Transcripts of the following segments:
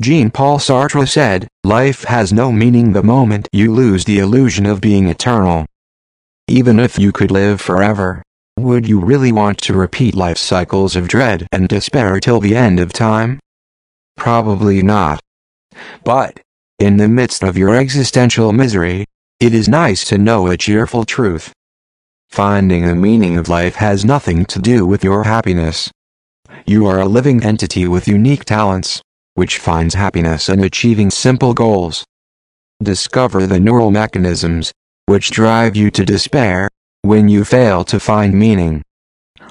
Jean-Paul Sartre said, "Life has no meaning the moment you lose the illusion of being eternal." Even if you could live forever, would you really want to repeat life cycles of dread and despair till the end of time? Probably not. But, in the midst of your existential misery, it is nice to know a cheerful truth. Finding the meaning of life has nothing to do with your happiness. You are a living entity with unique talents, which finds happiness in achieving simple goals. Discover the neural mechanisms, which drive you to despair, when you fail to find meaning.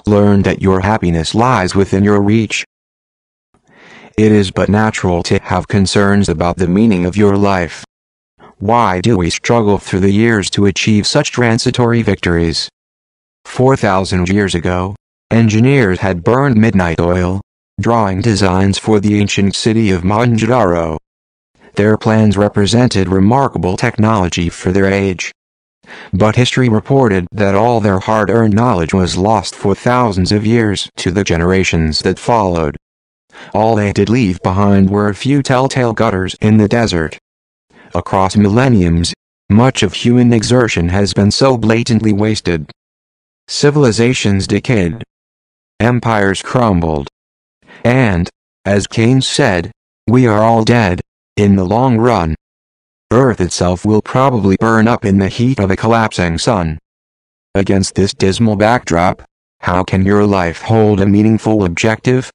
Learn that your happiness lies within your reach. It is but natural to have concerns about the meaning of your life. Why do we struggle through the years to achieve such transitory victories? 4,000 years ago, engineers had burned midnight oil, drawing designs for the ancient city of Mohenjo-daro. Their plans represented remarkable technology for their age. But history reported that all their hard-earned knowledge was lost for thousands of years to the generations that followed. All they did leave behind were a few telltale gutters in the desert. Across millenniums, much of human exertion has been so blatantly wasted. Civilizations decayed. Empires crumbled. And, as Keynes said, we are all dead, in the long run. Earth itself will probably burn up in the heat of a collapsing sun. Against this dismal backdrop, how can your life hold a meaningful objective?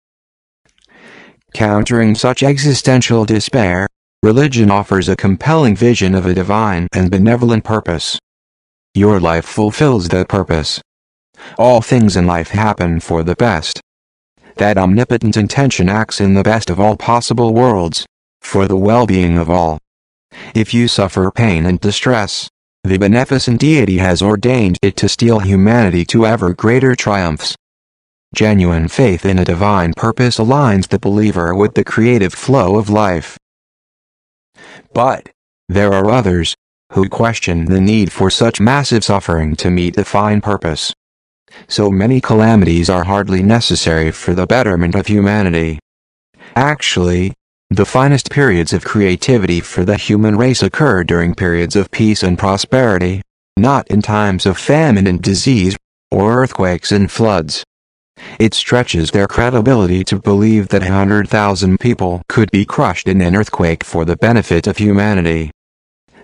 Countering such existential despair, religion offers a compelling vision of a divine and benevolent purpose. Your life fulfills that purpose. All things in life happen for the best. That omnipotent intention acts in the best of all possible worlds, for the well-being of all. If you suffer pain and distress, the beneficent deity has ordained it to steel humanity to ever greater triumphs. Genuine faith in a divine purpose aligns the believer with the creative flow of life. But, there are others, who question the need for such massive suffering to meet the fine purpose. So many calamities are hardly necessary for the betterment of humanity. Actually, the finest periods of creativity for the human race occur during periods of peace and prosperity, not in times of famine and disease, or earthquakes and floods. It stretches their credibility to believe that 100,000 people could be crushed in an earthquake for the benefit of humanity.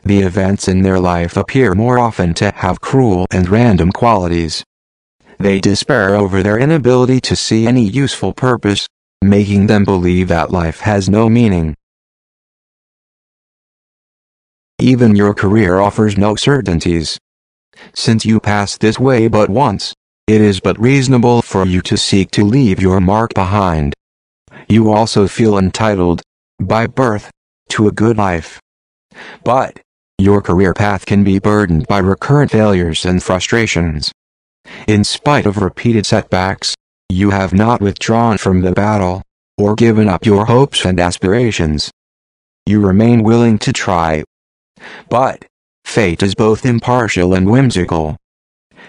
The events in their life appear more often to have cruel and random qualities. They despair over their inability to see any useful purpose, making them believe that life has no meaning. Even your career offers no certainties. Since you pass this way but once, it is but reasonable for you to seek to leave your mark behind. You also feel entitled, by birth, to a good life. But, your career path can be burdened by recurrent failures and frustrations. In spite of repeated setbacks, you have not withdrawn from the battle, or given up your hopes and aspirations. You remain willing to try. But, fate is both impartial and whimsical.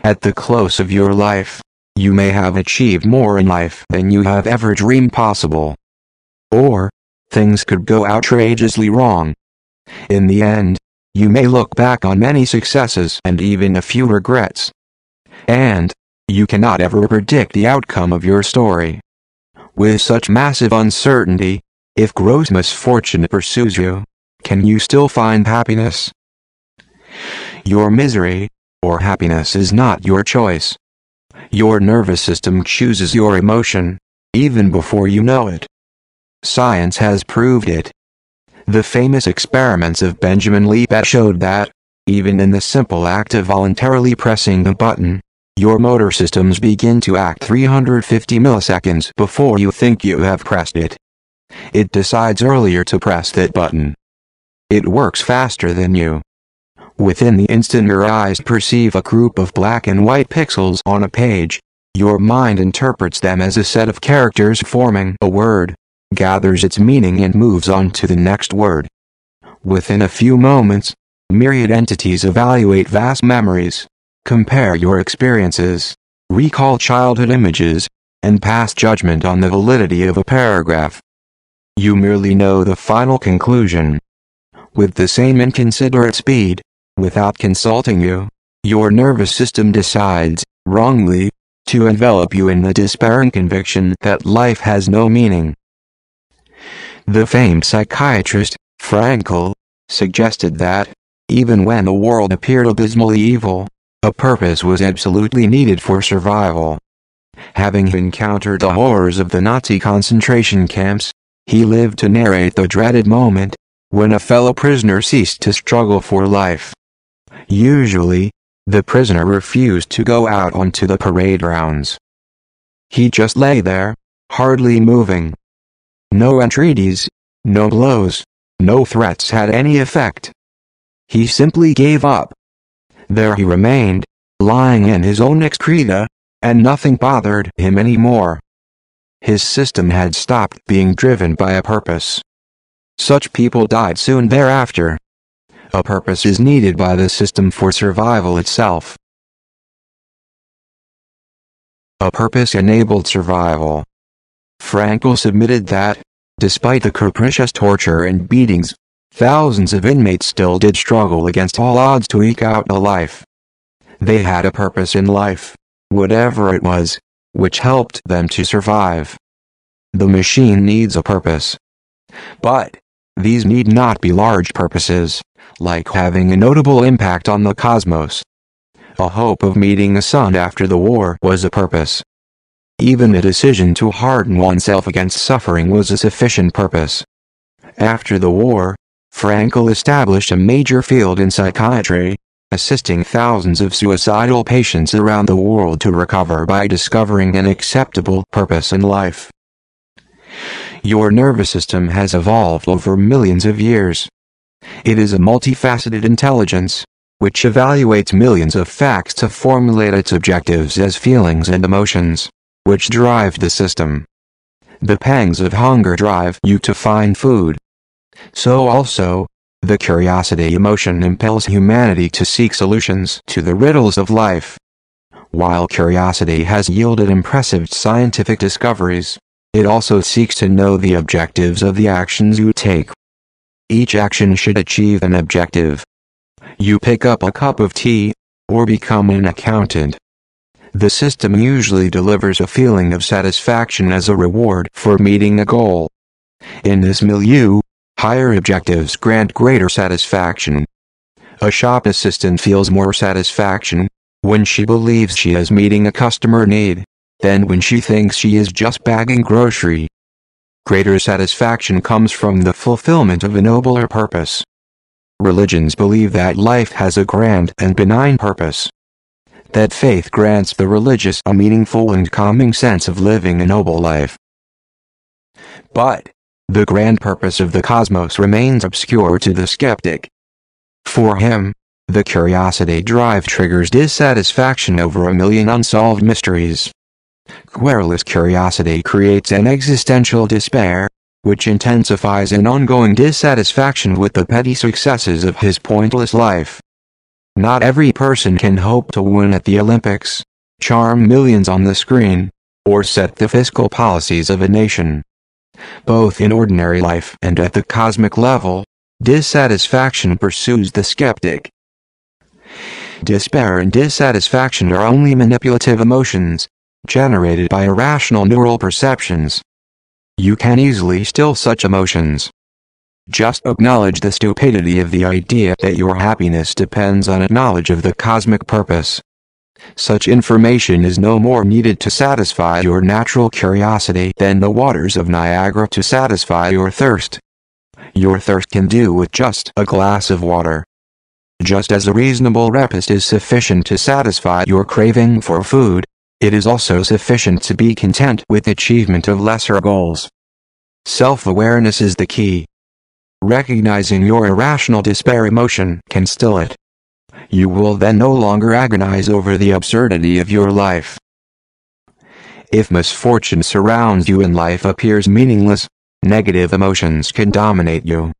At the close of your life, you may have achieved more in life than you have ever dreamed possible. Or, things could go outrageously wrong. In the end, you may look back on many successes and even a few regrets. And, you cannot ever predict the outcome of your story. With such massive uncertainty, if gross misfortune pursues you, can you still find happiness? Your misery, or happiness, is not your choice. Your nervous system chooses your emotion, even before you know it. Science has proved it. The famous experiments of Benjamin Libet showed that, even in the simple act of voluntarily pressing a button, your motor systems begin to act 350 milliseconds before you think you have pressed it. It decides earlier to press that button. It works faster than you. Within the instant your eyes perceive a group of black and white pixels on a page, your mind interprets them as a set of characters forming a word, gathers its meaning and moves on to the next word. Within a few moments, myriad entities evaluate vast memories, compare your experiences, recall childhood images, and pass judgment on the validity of a paragraph. You merely know the final conclusion. With the same inconsiderate speed, without consulting you, your nervous system decides, wrongly, to envelop you in the despairing conviction that life has no meaning. The famed psychiatrist, Frankl, suggested that, even when the world appeared abysmally evil, a purpose was absolutely needed for survival. Having encountered the horrors of the Nazi concentration camps, he lived to narrate the dreaded moment when a fellow prisoner ceased to struggle for life. Usually, the prisoner refused to go out onto the parade grounds. He just lay there, hardly moving. No entreaties, no blows, no threats had any effect. He simply gave up. There he remained, lying in his own excreta, and nothing bothered him anymore. His system had stopped being driven by a purpose. Such people died soon thereafter. A purpose is needed by the system for survival itself. A purpose-enabled survival. Frankl submitted that, despite the capricious torture and beatings, thousands of inmates still did struggle against all odds to eke out a life. They had a purpose in life, whatever it was, which helped them to survive. The machine needs a purpose. But these need not be large purposes, like having a notable impact on the cosmos. A hope of meeting the sun after the war was a purpose. Even a decision to harden oneself against suffering was a sufficient purpose. After the war, Frankl established a major field in psychiatry, assisting thousands of suicidal patients around the world to recover by discovering an acceptable purpose in life. Your nervous system has evolved over millions of years. It is a multifaceted intelligence, which evaluates millions of facts to formulate its objectives as feelings and emotions, which drive the system. The pangs of hunger drive you to find food. So also, the curiosity emotion impels humanity to seek solutions to the riddles of life. While curiosity has yielded impressive scientific discoveries, it also seeks to know the objectives of the actions you take. Each action should achieve an objective. You pick up a cup of tea, or become an accountant. The system usually delivers a feeling of satisfaction as a reward for meeting a goal. In this milieu, higher objectives grant greater satisfaction. A shop assistant feels more satisfaction when she believes she is meeting a customer need than when she thinks she is just bagging grocery. Greater satisfaction comes from the fulfillment of a nobler purpose. Religions believe that life has a grand and benign purpose. That faith grants the religious a meaningful and calming sense of living a noble life. But the grand purpose of the cosmos remains obscure to the skeptic. For him, the curiosity drive triggers dissatisfaction over a million unsolved mysteries. Querulous curiosity creates an existential despair, which intensifies an ongoing dissatisfaction with the petty successes of his pointless life. Not every person can hope to win at the Olympics, charm millions on the screen, or set the fiscal policies of a nation. Both in ordinary life and at the cosmic level, dissatisfaction pursues the skeptic. Despair and dissatisfaction are only manipulative emotions, generated by irrational neural perceptions. You can easily still such emotions. Just acknowledge the stupidity of the idea that your happiness depends on a knowledge of the cosmic purpose. Such information is no more needed to satisfy your natural curiosity than the waters of Niagara to satisfy your thirst. Your thirst can do with just a glass of water. Just as a reasonable repast is sufficient to satisfy your craving for food, it is also sufficient to be content with achievement of lesser goals. Self-awareness is the key. Recognizing your irrational despair emotion can still it. You will then no longer agonize over the absurdity of your life. If misfortune surrounds you and life appears meaningless, negative emotions can dominate you.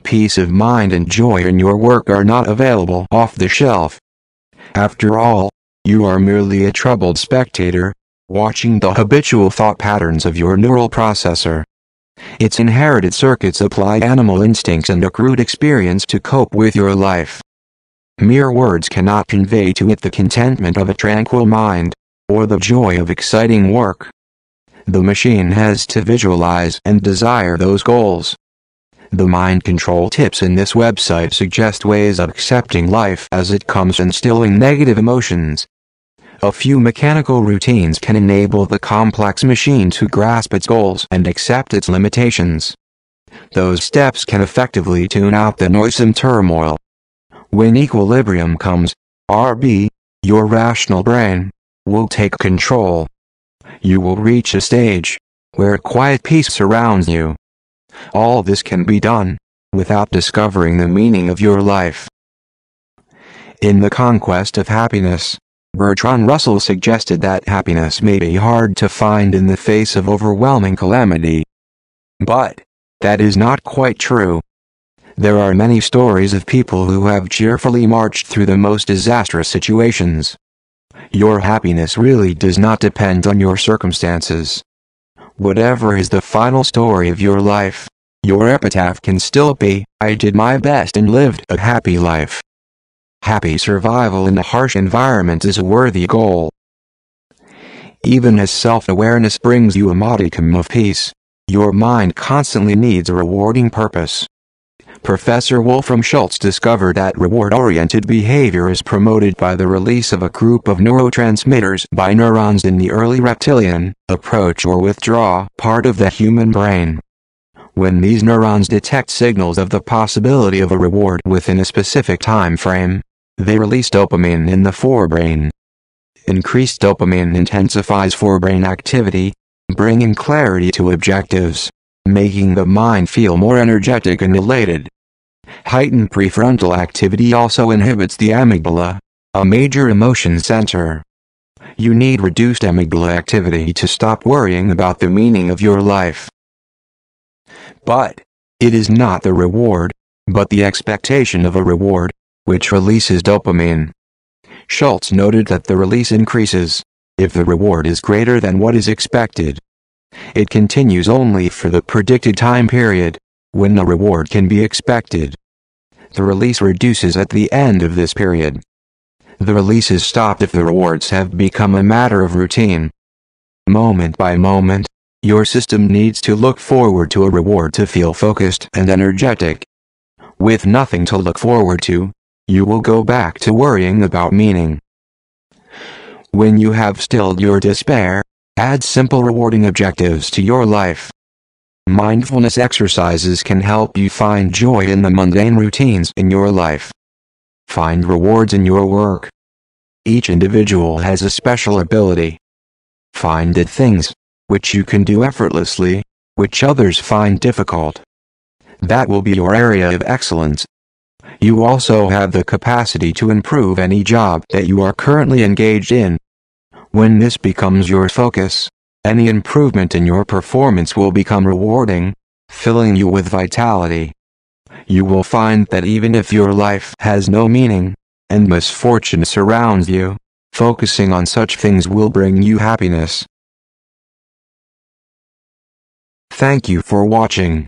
Peace of mind and joy in your work are not available off the shelf. After all, you are merely a troubled spectator, watching the habitual thought patterns of your neural processor. Its inherited circuits apply animal instincts and accrued experience to cope with your life. Mere words cannot convey to it the contentment of a tranquil mind, or the joy of exciting work. The machine has to visualize and desire those goals. The mind control tips in this website suggest ways of accepting life as it comes and stilling negative emotions. A few mechanical routines can enable the complex machine to grasp its goals and accept its limitations. Those steps can effectively tune out the noisome turmoil. When equilibrium comes, RB, your rational brain, will take control. You will reach a stage where quiet peace surrounds you. All this can be done without discovering the meaning of your life. In The Conquest of Happiness, Bertrand Russell suggested that happiness may be hard to find in the face of overwhelming calamity. But that is not quite true. There are many stories of people who have cheerfully marched through the most disastrous situations. Your happiness really does not depend on your circumstances. Whatever is the final story of your life, your epitaph can still be, "I did my best and lived a happy life." Happy survival in a harsh environment is a worthy goal. Even as self-awareness brings you a modicum of peace, your mind constantly needs a rewarding purpose. Professor Wolfram Schultz discovered that reward-oriented behavior is promoted by the release of a group of neurotransmitters by neurons in the early reptilian, approach or withdraw part of the human brain. When these neurons detect signals of the possibility of a reward within a specific time frame, they release dopamine in the forebrain. Increased dopamine intensifies forebrain activity, bringing clarity to objectives, making the mind feel more energetic and elated. Heightened prefrontal activity also inhibits the amygdala, a major emotion center. You need reduced amygdala activity to stop worrying about the meaning of your life. But it is not the reward, but the expectation of a reward, which releases dopamine. Schultz noted that the release increases if the reward is greater than what is expected. It continues only for the predicted time period, when the reward can be expected. The release reduces at the end of this period. The release is stopped if the rewards have become a matter of routine. Moment by moment, your system needs to look forward to a reward to feel focused and energetic. With nothing to look forward to, you will go back to worrying about meaning. When you have stilled your despair, add simple rewarding objectives to your life. Mindfulness exercises can help you find joy in the mundane routines in your life. Find rewards in your work. Each individual has a special ability. Find the things which you can do effortlessly, which others find difficult. That will be your area of excellence. You also have the capacity to improve any job that you are currently engaged in. When this becomes your focus, any improvement in your performance will become rewarding, filling you with vitality. You will find that even if your life has no meaning, and misfortune surrounds you, focusing on such things will bring you happiness. Thank you for watching.